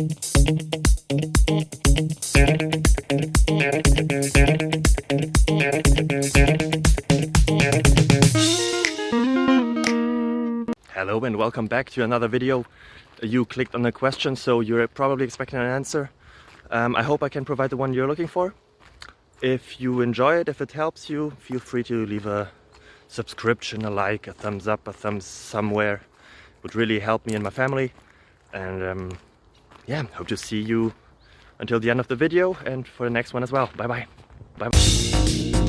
Hello and welcome back to another video. You clicked on a question, so you're probably expecting an answer. I hope I can provide the one you're looking for. If you enjoy it, if it helps you, feel free to leave a subscription, a like, a thumbs up, a thumbs somewhere. It would really help me and my family. And yeah, hope to see you until the end of the video and for the next one as well. Bye bye. Bye bye.